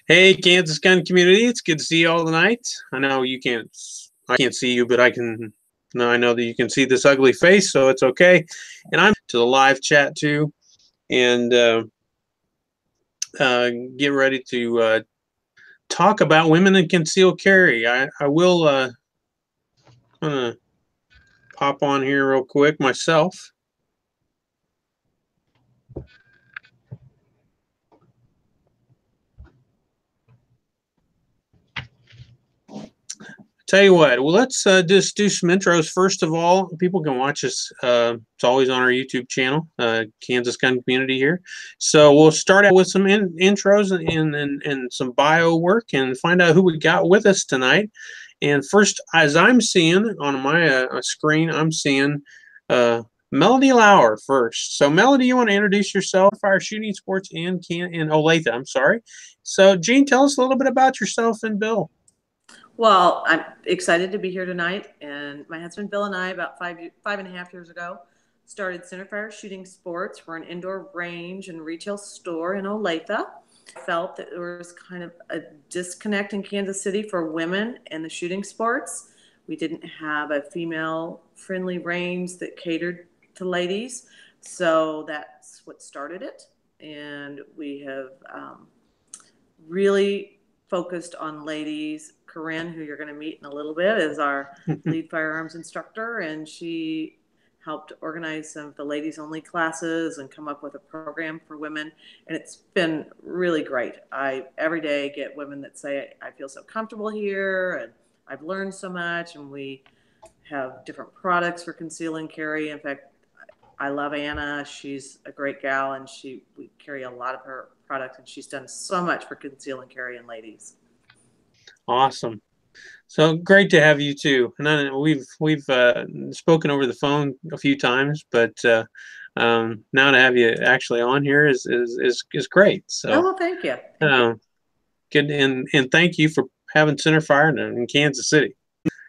Hey, Kansas Gun community, it's good to see you all tonight. I know I can't see you, but I know that you can see this ugly face, so it's okay. And I'm to the live chat too, and get ready to talk about women in concealed carry. I will gonna pop on here real quick myself. Tell you what, well, let's just do some intros. First of all, people can watch us. It's always on our YouTube channel, Kansas Gun Community here. So we'll start out with some intros and some bio work and find out who we got with us tonight. And first, as I'm seeing on my screen, I'm seeing Melody Lauer first. So Melody, you want to introduce yourself? Centerfire Shooting Sports in Olathe. I'm sorry. So Gene, tell us a little bit about yourself and Bill. Well, I'm excited to be here tonight, and my husband Bill and I, about 5.5 years ago, started Centerfire Shooting Sports. We're an indoor range and retail store in Olathe. I felt that there was kind of a disconnect in Kansas City for women in the shooting sports. We didn't have a female-friendly range that catered to ladies, so that's what started it. And we have really focused on ladies. Corinne, who you're going to meet in a little bit, is our lead firearms instructor, and she helped organize some of the ladies only classes and come up with a program for women, and it's been really great. I every day get women that say, I feel so comfortable here and I've learned so much, and we have different products for conceal and carry. In fact, I love Anna. She's a great gal, and we carry a lot of her products, and she's done so much for conceal and carry and ladies. Awesome. So great to have you too. And I know we've spoken over the phone a few times, but now to have you actually on here is great. So oh, well, thank you. Good, and thank you for having Centerfire in Kansas City.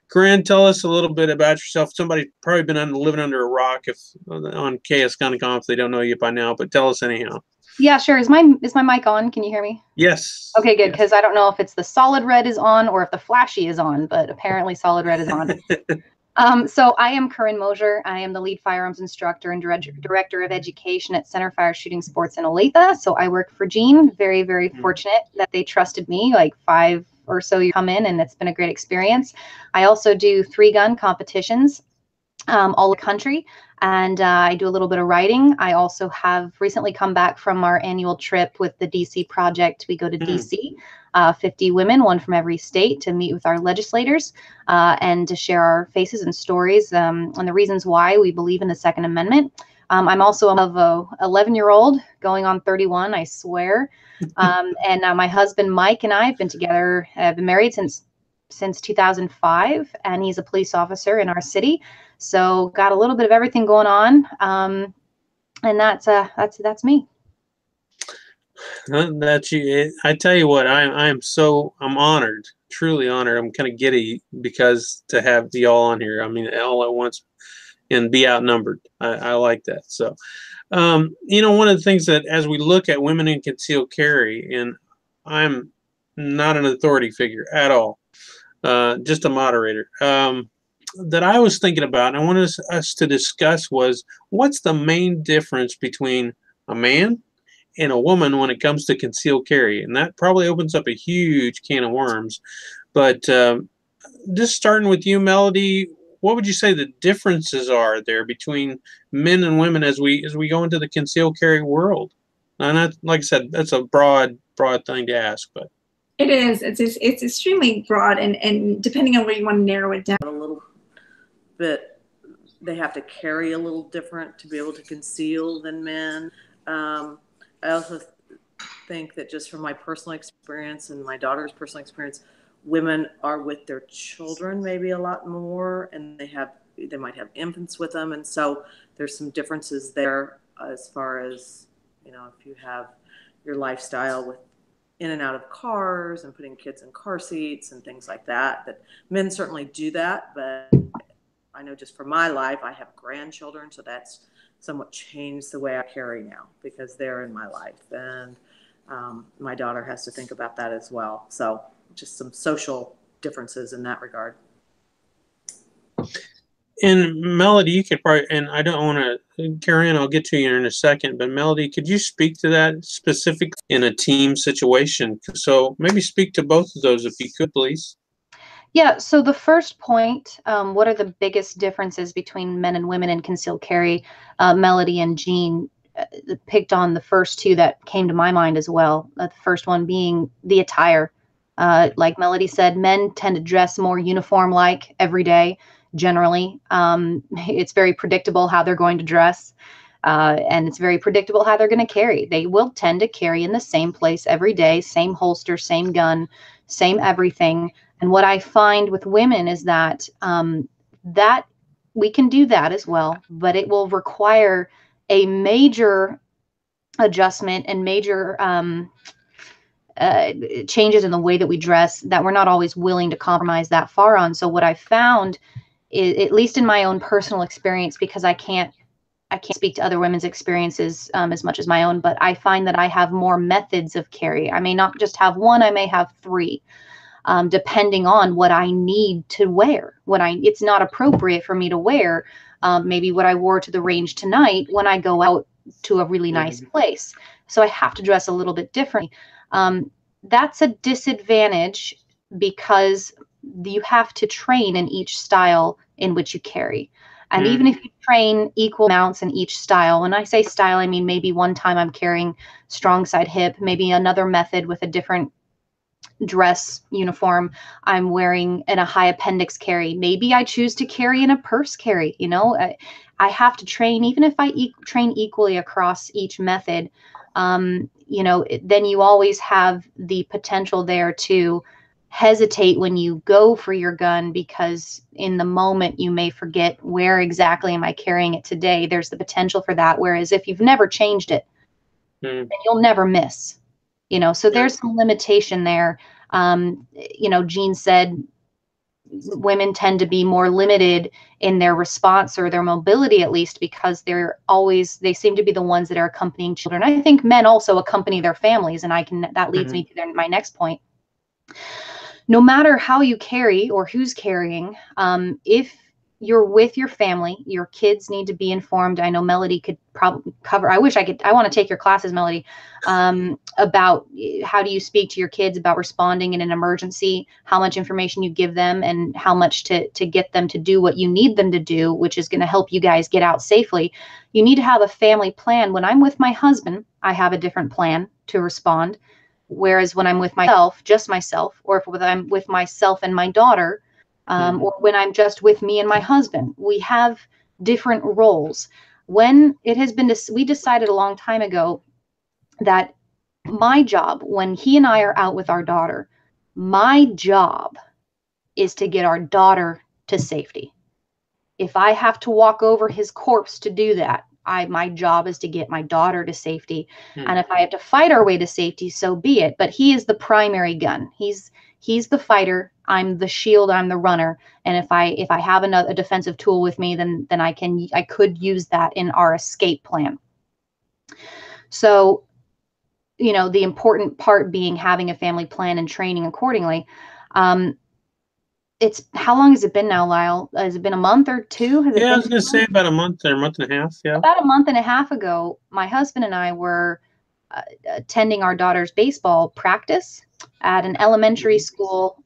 Corinne, tell us a little bit about yourself. Somebody's probably been living under a rock on KS Gun Conf. They don't know you by now, but tell us anyhow. Yeah, sure. Is my mic on? Can you hear me? Yes. Okay, good. Because I don't know if it's the solid red is on or if the flashy is on, but apparently solid red is on. So I am Corinne Mosher. I am the lead firearms instructor and director of education at Centerfire Shooting Sports in Olathe. So I work for Gene. Very, very fortunate that they trusted me. Like 5 or so you come in, and it's been a great experience. I also do 3-gun competitions all the country, and I do a little bit of writing. I also have recently come back from our annual trip with the DC project. We go to DC, 50 women, one from every state, to meet with our legislators and to share our faces and stories and the reasons why we believe in the Second Amendment. I'm also of a 11-year-old going on 31, I swear. And my husband Mike and I have been together, been married since 2005, and he's a police officer in our city. So got a little bit of everything going on, and that's me. That's you. I tell you what, I'm honored, truly honored. I'm kind of giddy because to have y'all on here. I mean, all at once and be outnumbered. I like that. So, one of the things that as we look at women in concealed carry, and I'm not an authority figure at all, just a moderator. That I was thinking about and I wanted us to discuss was what's the main difference between a man and a woman when it comes to concealed carry, and that probably opens up a huge can of worms. But just starting with you, Melody, what would you say the differences are there between men and women as we go into the concealed carry world? And that, like I said, that's a broad thing to ask, but it is. It's extremely broad, and depending on where you want to narrow it down a little bit, they have to carry a little different to be able to conceal than men. I also think that just from my personal experience and my daughter's personal experience, women are with their children maybe a lot more, and they might have infants with them, and so there's some differences there as far as, if you have your lifestyle with in and out of cars and putting kids in car seats and things like that. That men certainly do that, but I know just for my life, I have grandchildren, so that's somewhat changed the way I carry now because they're in my life. And my daughter has to think about that as well. So just some social differences in that regard. And Melody, you could probably, and I don't want to, Karen, I'll get to you in a second, but Melody, could you speak to that specifically in a team situation? So maybe speak to both of those if you could, please. Yeah, so the first point, what are the biggest differences between men and women in concealed carry? Melody and Jean picked on the first two that came to my mind as well. The first one being the attire. Like Melody said, men tend to dress more uniform-like every day, generally. It's very predictable how they're going to dress, and it's very predictable how they're going to carry. They will tend to carry in the same place every day, same holster, same gun, same everything. And what I find with women is that that we can do that as well, but it will require a major adjustment and major changes in the way that we dress that we're not always willing to compromise that far on. So what I found is, at least in my own personal experience, because I can't speak to other women's experiences as much as my own, but I find that I have more methods of carry. I may not just have one, I may have three. Depending on what I need to wear. It's not appropriate for me to wear maybe what I wore to the range tonight when I go out to a really nice place. So I have to dress a little bit differently. That's a disadvantage because you have to train in each style in which you carry. And even if you train equal amounts in each style, when I say style, I mean maybe one time I'm carrying strong side hip, maybe another method with a different dress uniform I'm wearing in a high appendix carry. Maybe I choose to carry in a purse carry. You know, I have to train, even if I train equally across each method, you know, then you always have the potential there to hesitate when you go for your gun, because in the moment you may forget, where exactly am I carrying it today? There's the potential for that. Whereas if you've never changed it, then you'll never miss. You know, so there's some limitation there. You know, Jean said women tend to be more limited in their response or their mobility, at least, because they seem to be the ones that are accompanying children. I think men also accompany their families, and that leads me to my next point. No matter how you carry or who's carrying, if you're with your family, your kids need to be informed. I know Melody could probably cover. I want to take your classes, Melody, about how do you speak to your kids about responding in an emergency, how much information you give them, and how much to get them to do what you need them to do, which is going to help you guys get out safely. You need to have a family plan. When I'm with my husband, I have a different plan to respond. Whereas when I'm with myself, just myself, or if I'm with myself and my daughter, or when I'm just with me and my husband, we have different roles. When it has been, we decided a long time ago that my job, when he and I are out with our daughter, my job is to get our daughter to safety. If I have to walk over his corpse to do that, my job is to get my daughter to safety. And if I have to fight our way to safety, so be it. But he is the primary gun. He's the fighter. I'm the shield. I'm the runner. And if I have a defensive tool with me, then I could use that in our escape plan. So, you know, the important part being having a family plan and training accordingly. How long has it been now, Lyle? Has it been a month or two? I was going to say about a month or a month and a half. Yeah. About a month and a half ago, my husband and I were attending our daughter's baseball practice at an elementary school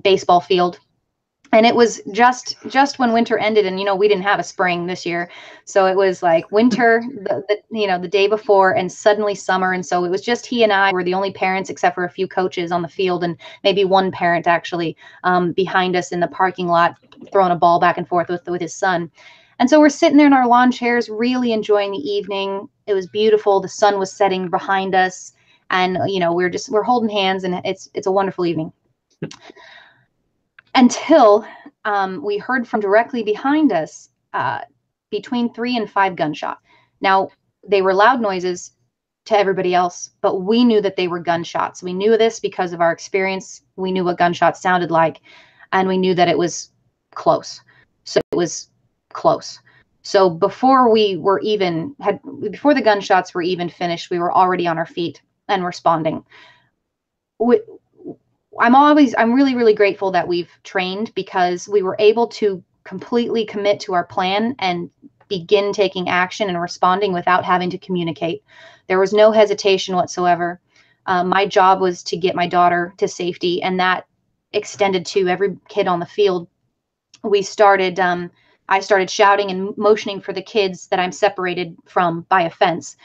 baseball field. And it was just when winter ended, and, you know, we didn't have a spring this year. So it was like winter, the day before, and suddenly summer. And so it was just he and I were the only parents, except for a few coaches on the field, and maybe one parent actually behind us in the parking lot, throwing a ball back and forth with his son. And so we're sitting there in our lawn chairs, really enjoying the evening. It was beautiful. The sun was setting behind us, and, you know, we're holding hands, and it's a wonderful evening. Until we heard from directly behind us between 3 and 5 gunshots. Now, they were loud noises to everybody else, but we knew that they were gunshots. We knew this because of our experience. We knew what gunshots sounded like, and we knew that it was close. So it was close. So before before the gunshots were even finished, we were already on our feet and responding. I'm really, really grateful that we've trained, because we were able to completely commit to our plan and begin taking action and responding without having to communicate. There was no hesitation whatsoever. My job was to get my daughter to safety, and that extended to every kid on the field. I started shouting and motioning for the kids that I'm separated from by a fence,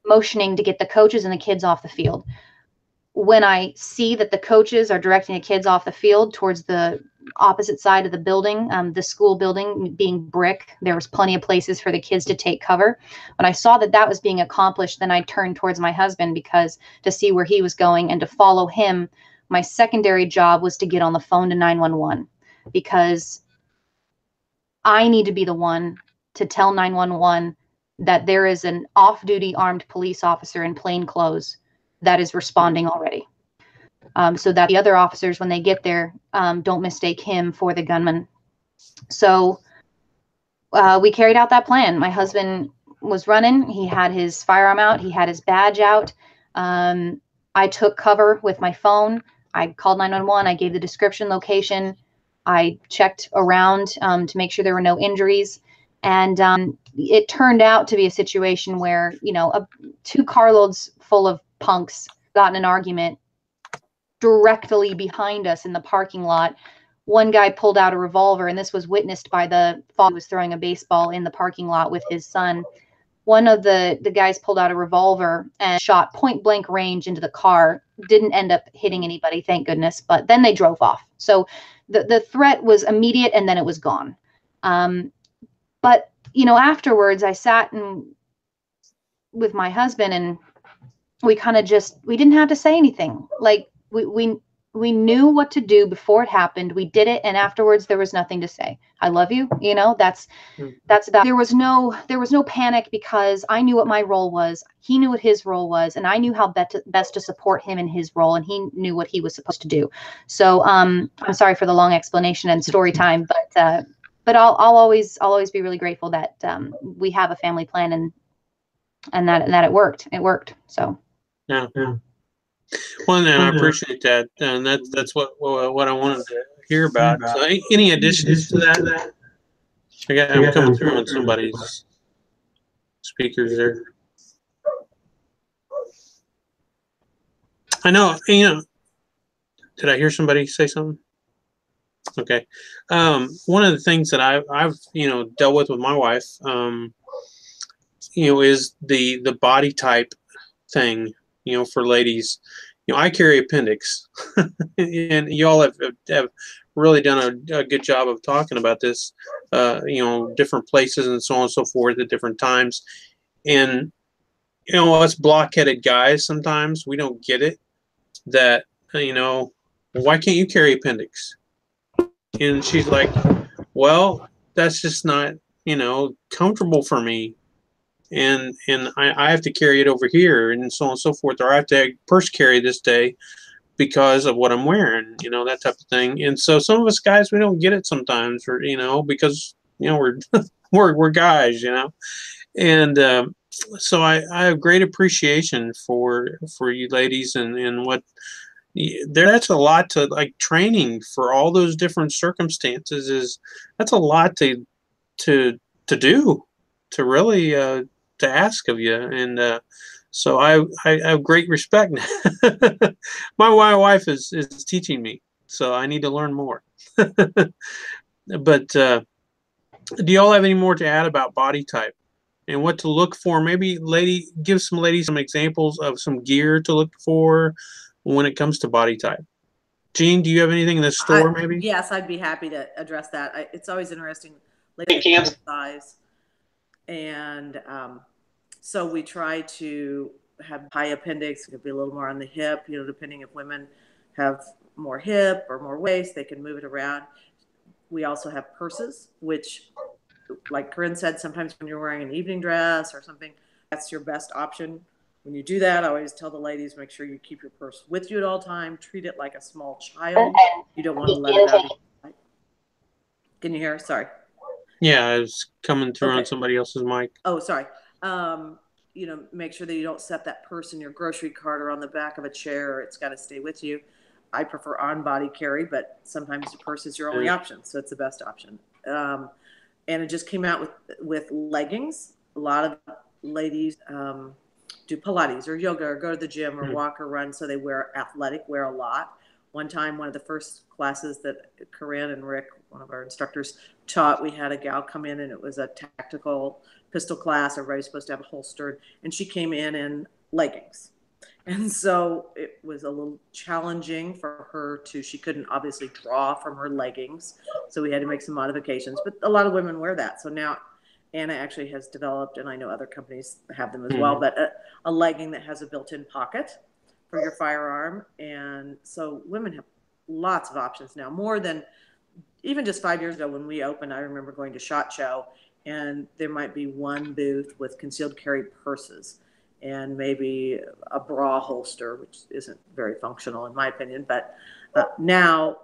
motioning to get the coaches and the kids off the field. When I see that the coaches are directing the kids off the field towards the opposite side of the building, the school building being brick, there was plenty of places for the kids to take cover. When I saw that that was being accomplished, then I turned towards my husband to see where he was going and to follow him. My secondary job was to get on the phone to 911, because I need to be the one to tell 911 that there is an off-duty armed police officer in plain clothes that is responding already, so that the other officers, when they get there, don't mistake him for the gunman. So we carried out that plan. My husband was running. He had his firearm out. He had his badge out. I took cover with my phone. I called 911. I gave the description, location. I checked around to make sure there were no injuries. And it turned out to be a situation where, 2 carloads full of punks got in an argument directly behind us in the parking lot. One guy pulled out a revolver, and this was witnessed by the father who was throwing a baseball in the parking lot with his son. One of the guys pulled out a revolver and shot point blank range into the car. Didn't end up hitting anybody, thank goodness, but then they drove off. So the threat was immediate, and then it was gone. But afterwards I sat with my husband, and we kind of we didn't have to say anything. Like we knew what to do before it happened. We did it, and afterwards there was nothing to say. I love you. That's about. There was no panic, because I knew what my role was. He knew what his role was, and I knew how best to support him in his role, and he knew what he was supposed to do. So I'm sorry for the long explanation and story time, but I'll always be really grateful that we have a family plan, and that it worked. It worked. So. Yeah. Well, and I appreciate that, and that's what I wanted to hear about. So, any additions to that? I'm coming through on somebody's speakers there. I know. Did I hear somebody say something? Okay. One of the things that I've dealt with my wife, is the body type thing. For ladies, I carry appendix, and y'all have really done a good job of talking about this, different places and so on and so forth at different times. And, us blockheaded guys, sometimes we don't get it that, why can't you carry appendix? And she's like, well, that's just not, comfortable for me. And I have to carry it over here, and so on and so forth, or I have to purse carry this day because of what I'm wearing, that type of thing. And so some of us guys, we don't get it sometimes, or because we're we're guys, and so I have great appreciation for you ladies, and what that's a lot to, like, training for all those different circumstances that's a lot to do, to really to ask of you. And so I have great respect. My wife is teaching me, so I need to learn more. But do y'all have any more to add about body type and what to look for? Maybe give some ladies some examples of some gear to look for when it comes to body type. Jean, do you have anything in the store? Maybe. Yes, I'd be happy to address that. It's always interesting. Ladies size. And so we try to have high appendix. It could be a little more on the hip, depending if women have more hip or more waist, they can move it around. We also have purses, which, like Corinne said, sometimes when you're wearing an evening dress or something, that's your best option. When you do that, I always tell the ladies, make sure you keep your purse with you at all time. Treat it like a small child. You don't want to let it out. Can you hear us? Sorry. Yeah, I was coming through Okay. on somebody else's mic. Oh, sorry. You know, make sure that you don't set that purse in your grocery cart or on the back of a chair, or it's got to stay with you. I prefer on body carry, but sometimes the purse is your only option, so it's the best option. And it just came out with leggings. A lot of ladies do Pilates or yoga or go to the gym or walk or run, so they wear athletic wear a lot. One time, one of the first classes that Corinne and Rick, one of our instructors, taught, we had a gal come in, and it was a tactical pistol class. Everybody was supposed to have a holstered, and she came in leggings. And so it was a little challenging for her she couldn't obviously draw from her leggings. So we had to make some modifications, but a lot of women wear that. So now Anna actually has developed, and I know other companies have them as well, but a legging that has a built-in pocket for your firearm. And so women have lots of options now, more than even just 5 years ago when we opened. I remember going to SHOT Show, and there might be one booth with concealed carry purses and maybe a bra holster, which isn't very functional in my opinion. But now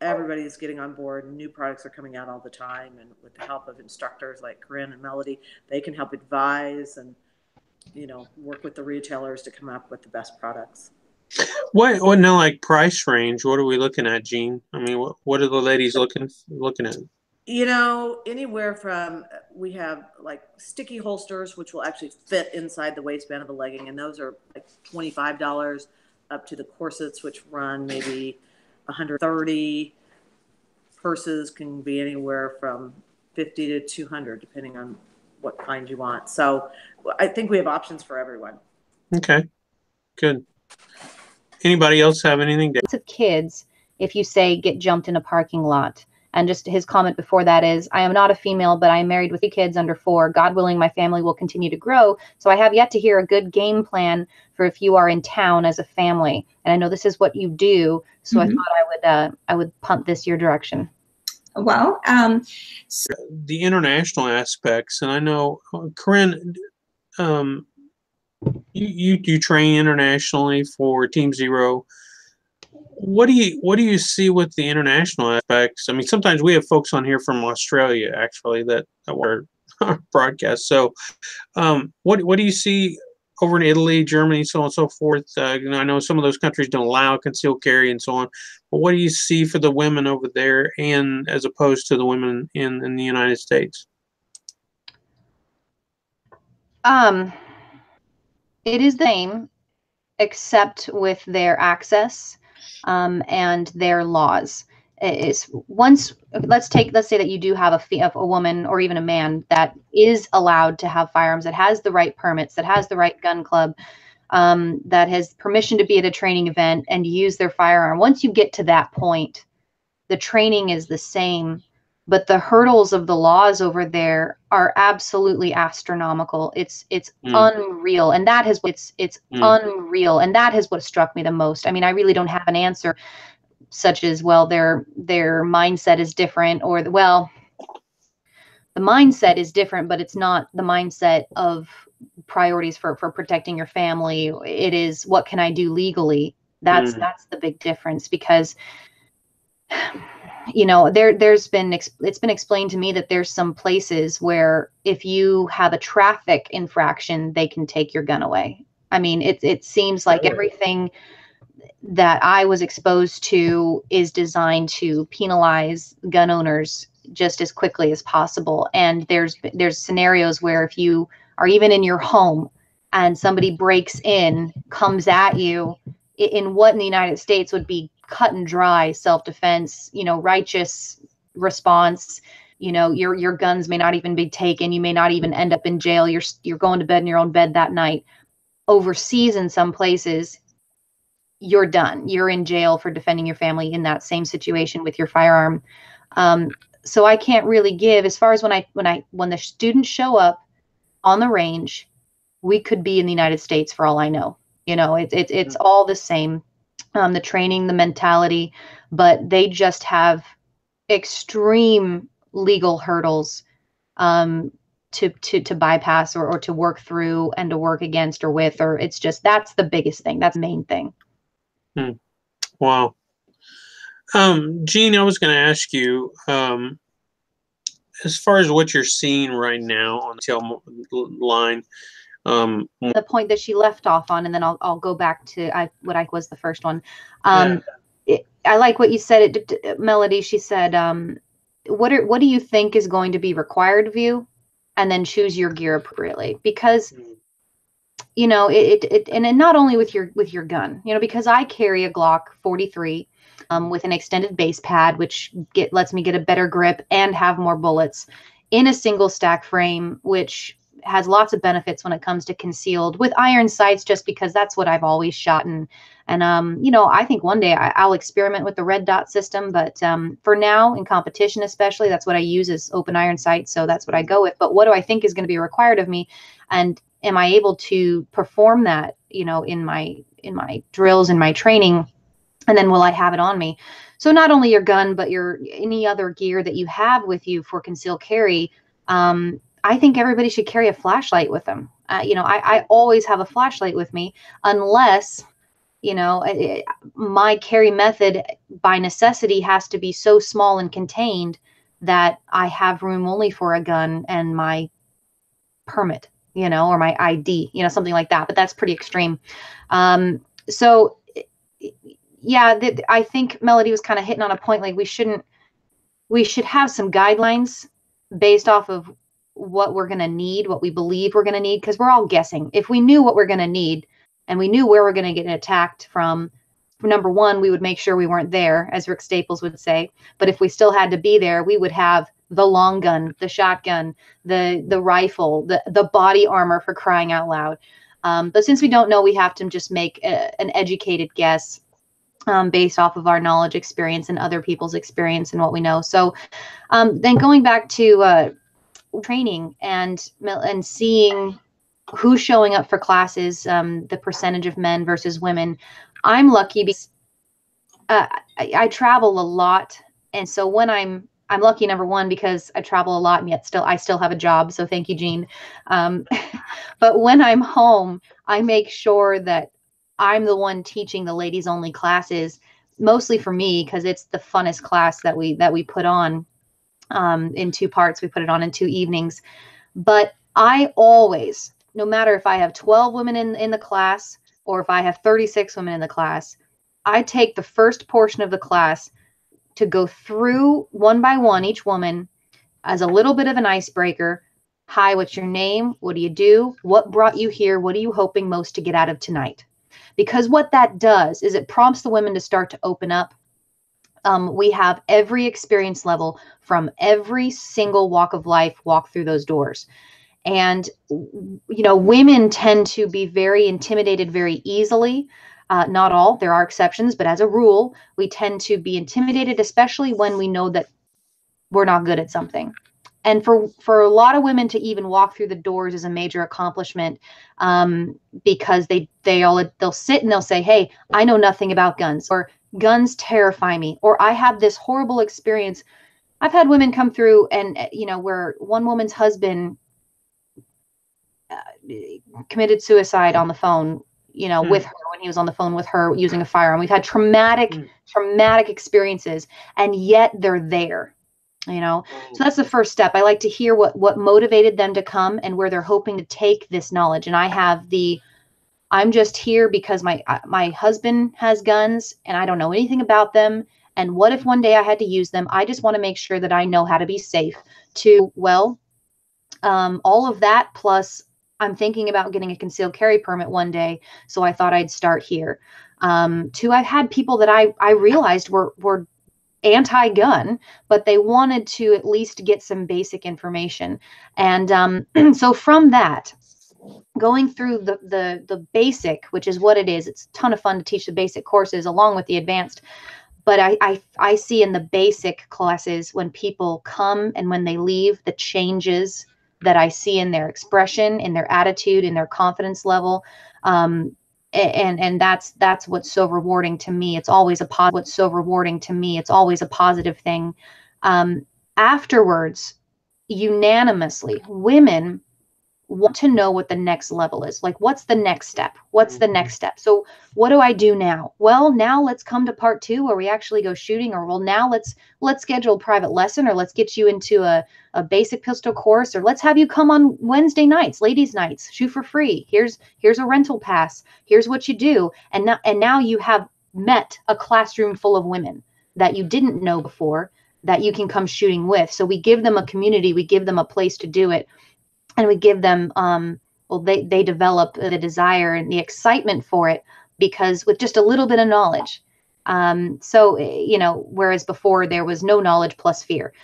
everybody's getting on board. New products are coming out all the time, and with the help of instructors like Corinne and Melody, they can help advise and, you know, work with the retailers to come up with the best products. What now, like price range? What are we looking at, Jean? I mean, what are the ladies looking at? You know, anywhere from, we have like sticky holsters, which will actually fit inside the waistband of a legging, and those are like $25, up to the corsets, which run maybe $130. Purses can be anywhere from $50 to $200, depending on what kind you want. So I think we have options for everyone. Okay, good. Anybody else have anything to? Of kids, if you say get jumped in a parking lot. And just his comment before that is, I am not a female, but I am married with 3 kids under 4. God willing, my family will continue to grow. So I have yet to hear a good game plan for if you are in town as a family. And I know this is what you do. So I thought I would punt this your direction. Well, the international aspects, and I know Corinne, you train internationally for Team Zero. What do you see with the international aspects? I mean, sometimes we have folks on here from Australia actually that are broadcast. So, what do you see over in Italy, Germany, so on and so forth? You know, I know some of those countries don't allow concealed carry and so on. But what do you see for the women over there, and as opposed to the women in the United States? It is the same, except with their access and their laws. Is once let's say that you do have a woman or even a man that is allowed to have firearms, that has the right permits, that has the right gun club, that has permission to be at a training event and use their firearm. Once you get to that point, the training is the same, but the hurdles of the laws over there are absolutely astronomical. It's unreal, and that has it's unreal, and that has what struck me the most. I mean, I really don't have an answer, such as, well, their mindset is different, or the mindset is different, but it's not the mindset of priorities for protecting your family. It is, what can I do legally? That's the big difference, because you know, it's been explained to me that there's some places where if you have a traffic infraction, they can take your gun away. I mean, it seems like everything that I was exposed to is designed to penalize gun owners just as quickly as possible. And there's scenarios where if you are even in your home and somebody breaks in, comes at you, in what in the United States would be cut and dry self-defense, you know, righteous response, you know, your guns may not even be taken. You may not even end up in jail. You're going to bed in your own bed that night. Overseas, in some places, you're done. You're in jail for defending your family in that same situation with your firearm. So I can't really give, as far as when the students show up on the range, we could be in the United States for all I know. You know, it's all the same. The training, the mentality, but they just have extreme legal hurdles to bypass or to work through and to work against or with, or it's just, that's the biggest thing. That's the main thing. Wow. Jean, I was going to ask you, as far as what you're seeing right now on the tail line, the point that she left off on, and then I'll go back to what I was the first one. I like what you said, Melody. She said, what do you think is going to be required of you, and then choose your gear appropriately, because you know and not only with your gun, you know, because I carry a Glock 43 with an extended base pad, which lets me get a better grip and have more bullets in a single stack frame, which has lots of benefits when it comes to concealed with iron sights, just because that's what I've always shot. And you know, I think one day I'll experiment with the red dot system, but for now, in competition especially, that's what I use is open iron sights, so that's what I go with. But what do I think is going to be required of me, and am I able to perform that, you know, in my drills, in my training, and then will I have it on me? So not only your gun, but any other gear that you have with you for concealed carry. I think everybody should carry a flashlight with them. You know, I always have a flashlight with me, unless, you know, my carry method by necessity has to be so small and contained that I have room only for a gun and my permit, you know, or my ID, you know, something like that. But that's pretty extreme. So yeah, I think Melody was kind of hitting on a point. Like we should have some guidelines based off of what we're going to need, what we believe we're going to need, because we're all guessing. If we knew what we're going to need and we knew where we're going to get attacked from, number one, we would make sure we weren't there, as Rick Staples would say. But if we still had to be there, we would have the long gun, the shotgun, the rifle, the body armor, for crying out loud. But since we don't know, we have to just make an educated guess based off of our knowledge, experience, and other people's experience and what we know. So then going back to training and seeing who's showing up for classes, the percentage of men versus women. I'm lucky because I travel a lot, and so when I'm lucky, number one, because I travel a lot, and yet I still have a job. So thank you, Jean. But when I'm home, I make sure that I'm the one teaching the ladies only classes, mostly for me, because it's the funnest class that we put on. In 2 parts. We put it on in 2 evenings. But I always, no matter if I have 12 women in the class or if I have 36 women in the class, I take the first portion of the class to go through one by one each woman as a little bit of an icebreaker. Hi, what's your name? What do you do? What brought you here? What are you hoping most to get out of tonight? Because what that does is it prompts the women to start to open up. We have every experience level from every single walk of life walk through those doors. And, you know, women tend to be very intimidated very easily. Not all, there are exceptions, but as a rule, we tend to be intimidated, especially when we know that we're not good at something. And for a lot of women to even walk through the doors is a major accomplishment, because they'll sit and they'll say, hey, I know nothing about guns, or guns terrify me, or I have this horrible experience. I've had women come through and, you know, where one woman's husband committed suicide on the phone, you know, with her, when he was on the phone with her using a firearm. We've had traumatic experiences, and yet they're there, you know. So that's the first step. I like to hear what motivated them to come and where they're hoping to take this knowledge. And I have I'm just here because my husband has guns and I don't know anything about them. And what if one day I had to use them? I just want to make sure that I know how to be safe to, well, all of that. Plus I'm thinking about getting a concealed carry permit one day. So I thought I'd start here. 2, I've had people that I realized were anti-gun, but they wanted to at least get some basic information. And so from that, going through the basic, which is what it is, it's a ton of fun to teach the basic courses along with the advanced. But I see in the basic classes, when people come and when they leave, the changes that I see in their expression, in their attitude, in their confidence level. And that's what's so rewarding to me. It's always a positive thing. Afterwards, unanimously, women want to know what the next level is. Like, what's the next step? What's the next step? So what do I do now? Well, now let's come to part 2 where we actually go shooting, or well, now let's schedule a private lesson, or let's get you into a basic pistol course, or let's have you come on Wednesday nights, ladies nights, shoot for free. Here's a rental pass. Here's what you do. And now you have met a classroom full of women that you didn't know before that you can come shooting with. So we give them a community, we give them a place to do it. And we give them, well, they develop the desire and the excitement for it, because with just a little bit of knowledge. So, you know, whereas before there was no knowledge plus fear.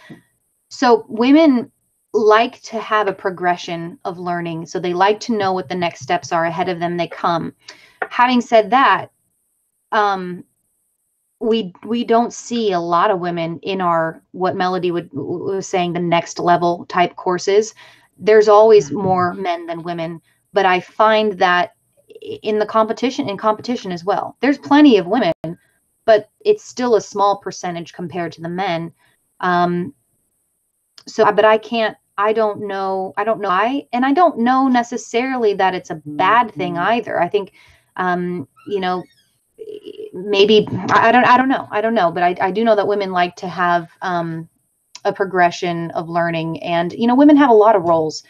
So women like to have a progression of learning. So they like to know what the next steps are ahead of them. They come. Having said that, we don't see a lot of women in our, what Melody was saying, the next level type courses. There's always more men than women, but I find that in competition as well, there's plenty of women, but it's still a small percentage compared to the men. But I don't know. And I don't know necessarily that it's a bad thing either. I think, you know, maybe, I don't know, but I do know that women like to have, a progression of learning. And, you know, women have a lot of roles.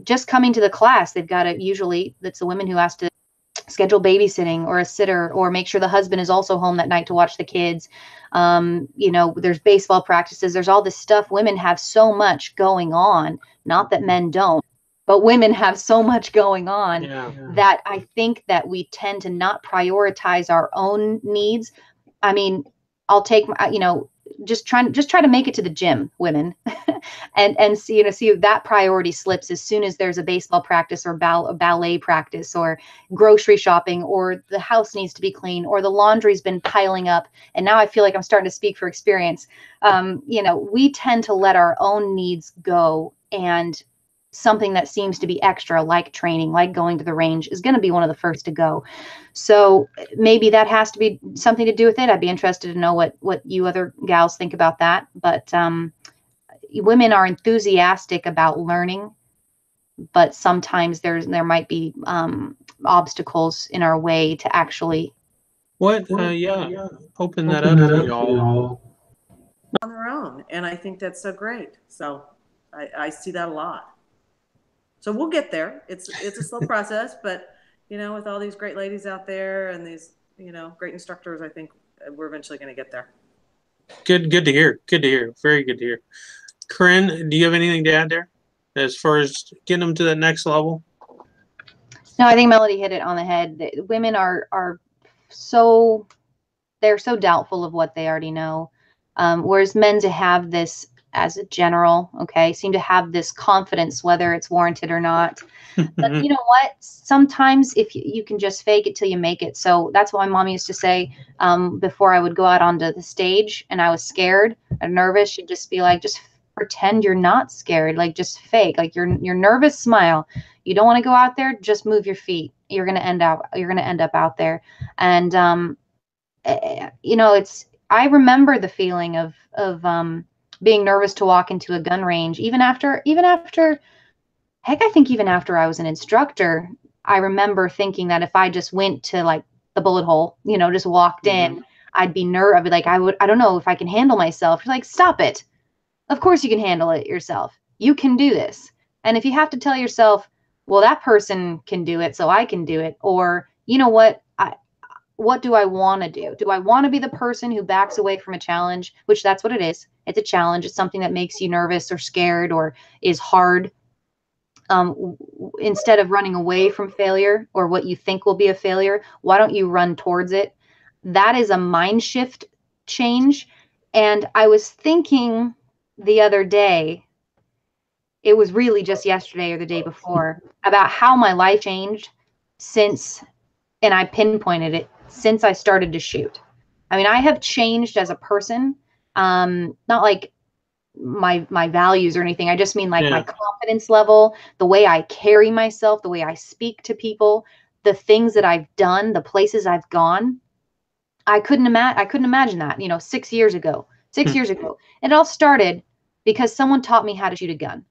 Just coming to the class, they've got to, usually it's the women who has to schedule babysitting or a sitter, or make sure the husband is also home that night to watch the kids. You know, there's baseball practices, there's all this stuff. Women have so much going on, not that men don't, but women have so much going on that I think that we tend to not prioritize our own needs. I mean, I'll take, you know, just try to make it to the gym, women, and see, you know, see if that priority slips as soon as there's a baseball practice or ballet practice, or grocery shopping, or the house needs to be clean, or the laundry's been piling up. And now I feel like I'm starting to speak for experience. You know, we tend to let our own needs go, and something that seems to be extra, like training, like going to the range, is going to be one of the first to go. So maybe that has to be something to do with it. I'd be interested to know what you other gals think about that. But women are enthusiastic about learning, but sometimes there might be obstacles in our way to actually. Open that up to y'all on their own. And I think that's so great. So I see that a lot. So we'll get there. It's a slow process, but, you know, with all these great ladies out there and these, you know, great instructors, I think we're eventually going to get there. Good to hear. Good to hear. Very good to hear. Corinne, do you have anything to add there as far as getting them to that next level? No, I think Melody hit it on the head. Women they're so doubtful of what they already know. Whereas men, to have this as a general, seem to have this confidence, whether it's warranted or not. But you know what? Sometimes if you can just fake it till you make it. So that's what my mom used to say before I would go out onto the stage and I was scared or nervous. She'd just be like, just pretend you're not scared. Like, just fake, like your nervous smile. You don't want to go out there, just move your feet. You're going to end up out there. And, you know, I remember the feeling of being nervous to walk into a gun range, even after, heck, I think even after I was an instructor, I remember thinking that if I just went to like the bullet hole, you know, just walked in, I'd be nervous. I'd be like, I don't know if I can handle myself. You're like, stop it. Of course you can handle it yourself. You can do this. And if you have to tell yourself, well, that person can do it, so I can do it. Or, you know what do I want to do? Do I want to be the person who backs away from a challenge, which that's what it is. It's a challenge. It's something that makes you nervous or scared or is hard. Instead of running away from failure or what you think will be a failure, why don't you run towards it? That is a mind shift change. And I was thinking the other day, it was really just yesterday or the day before, about how my life changed since, and I pinpointed it, since I started to shoot. I mean, I have changed as a person, not like my values or anything. I just mean like my confidence level, the way I carry myself, the way I speak to people, the things that I've done, the places I've gone. I couldn't imagine that, you know, 6 years ago. 6 years ago. It all started because someone taught me how to shoot a gun.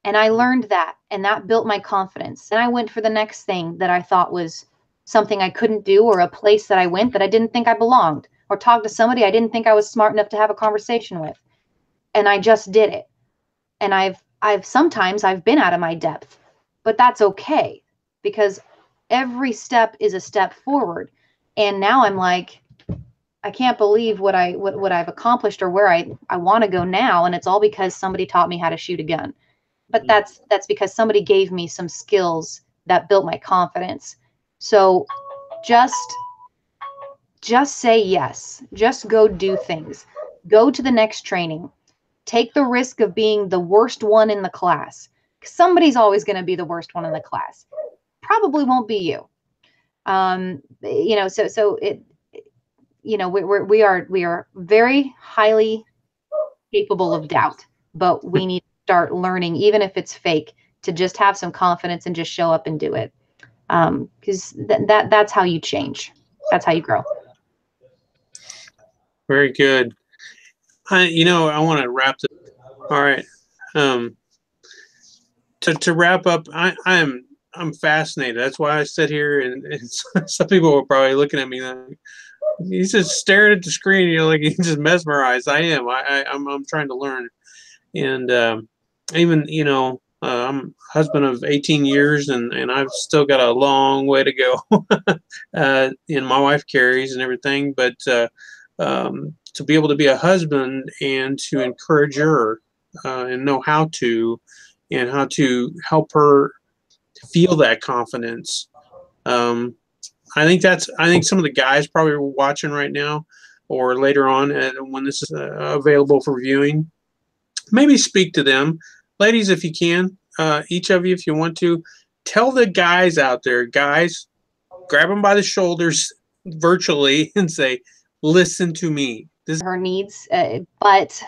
And I learned that, and that built my confidence. And I went for the next thing that I thought was something I couldn't do, or a place that I went that I didn't think I belonged, or talked to somebody I didn't think I was smart enough to have a conversation with. And I just did it. And sometimes I've been out of my depth, but that's okay, because every step is a step forward. And now I'm like, I can't believe what I've accomplished, or where I want to go now. And it's all because somebody taught me how to shoot a gun. But that's because somebody gave me some skills that built my confidence. So just say yes. Just go do things. Go to the next training. Take the risk of being the worst one in the class. Somebody's always going to be the worst one in the class. Probably won't be you. You know, so it, you know, we are very highly capable of doubt, but we need to start learning, even if it's fake, to just have some confidence and just show up and do it. Because that's how you change. That's how you grow. Very good. You know, I want to wrap this. All right. To wrap up, I'm fascinated. That's why I sit here, and some people are probably looking at me like, he's just staring at the screen. You know, like he's just mesmerized. I am. I'm trying to learn, and even, you know, I'm a husband of 18 years, and I've still got a long way to go. And my wife carries and everything, but to be able to be a husband and to encourage her and know how to help her feel that confidence. I think some of the guys probably are watching right now, or later on when this is available for viewing. Maybe speak to them, ladies, if you can. Each of you, if you want to, tell the guys out there, guys, grab them by the shoulders virtually and say, "Listen to me." This her needs, but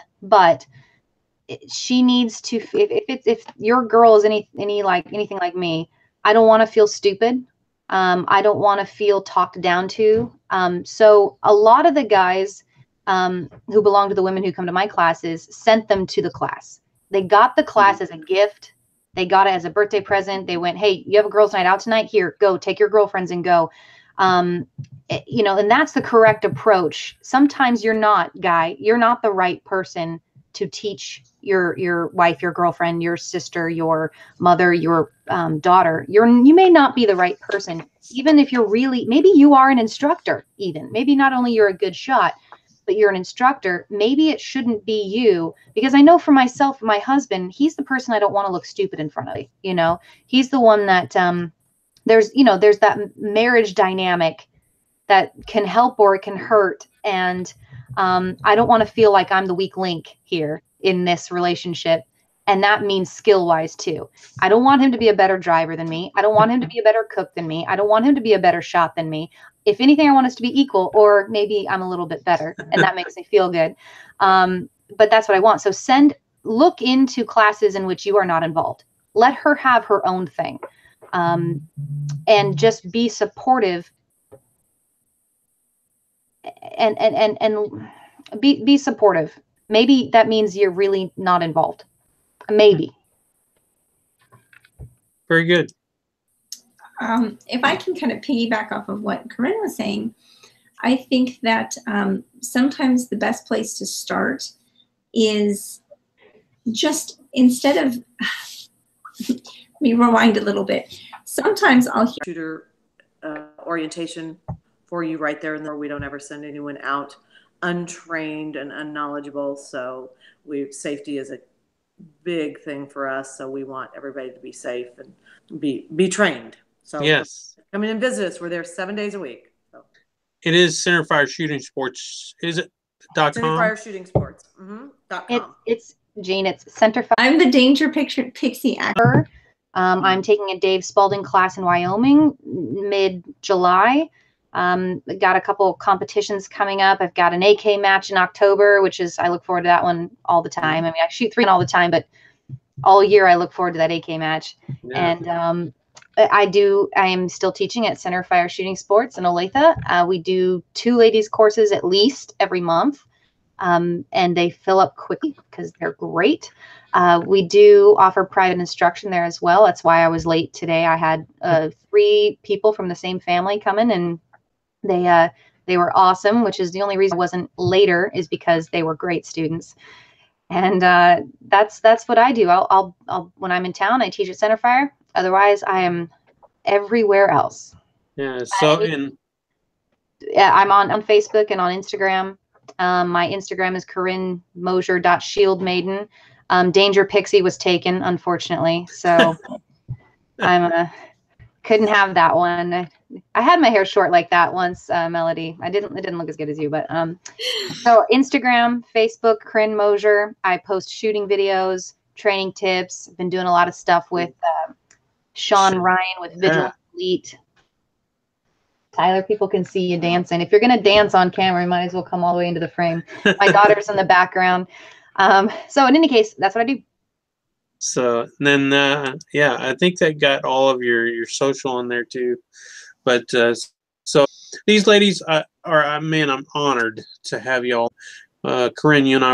she needs to. If your girl is anything like me, I don't want to feel stupid. I don't want to feel talked down to. So a lot of the guys who belong to the women who come to my classes sent them to the class. They got the class as a gift. They got it as a birthday present. They went, "Hey, you have a girls' night out tonight? Here, go take your girlfriends and go." You know, and that's the correct approach. Sometimes you're not the right person to teach your wife, your girlfriend, your sister, your mother, your daughter. You may not be the right person, even if maybe you are an instructor. Even maybe not only you're a good shot, but you're an instructor. Maybe it shouldn't be you, because I know for myself, my husband, he's the person I don't want to look stupid in front of. You know, he's the one that there's that marriage dynamic that can help or it can hurt. And I don't want to feel like I'm the weak link here in this relationship. And that means skill wise too. I don't want him to be a better driver than me. I don't want him to be a better cook than me. I don't want him to be a better shot than me. If anything, I want us to be equal, or maybe I'm a little bit better, and that makes me feel good. But that's what I want. So look into classes in which you are not involved. Let her have her own thing. And just be supportive, and be supportive. Maybe that means you're really not involved. Maybe. very good. If I can kind of piggyback off of what Corinne was saying, I think that sometimes the best place to start is just, instead of, let me rewind a little bit. Sometimes I'll hear shooter orientation for you right there and there. We don't ever send anyone out untrained and unknowledgeable. So safety is a big thing for us. So we want everybody to be safe and be trained. So yes, come in and visit us. We're there 7 days a week. So. It is Centerfire Shooting Sports. Is it .com? Centerfire Shooting Sports. .com. It's Jane. It's Centerfire. I'm the Danger Pixie actor. I'm taking a Dave Spalding class in Wyoming mid-July. Got a couple competitions coming up. I've got an AK match in October, I look forward to that one all the time. I mean, I shoot 3 all the time, but all year I look forward to that AK match. Yeah. And I am still teaching at Centerfire Shooting Sports in Olathe. We do 2 ladies courses at least every month. and they fill up quickly because they're great. We do offer private instruction there as well. That's why I was late today. I had 3 people from the same family come in, and they were awesome, which is the only reason I wasn't later, is because they were great students. And that's what I do. I'll when I'm in town, I teach at Centerfire. Otherwise, I am everywhere else. Yeah. So Yeah, I'm on Facebook and on Instagram. My Instagram is Corinne Mosher.shieldmaiden. Danger Pixie was taken, unfortunately, so I'm couldn't have that one. I had my hair short like that once, Melody. It didn't look as good as you, but so Instagram, Facebook, Corinne Mosher. I post shooting videos, training tips. I've been doing a lot of stuff with Sean Ryan with Vigilant Elite. Tyler, people can see you dancing. If you're going to dance on camera, you might as well come all the way into the frame. My daughter's in the background. So in any case, that's what I do. So then, yeah, I think that got all of your social on there too. But so these ladies man, I'm honored to have y'all. Corinne, you and I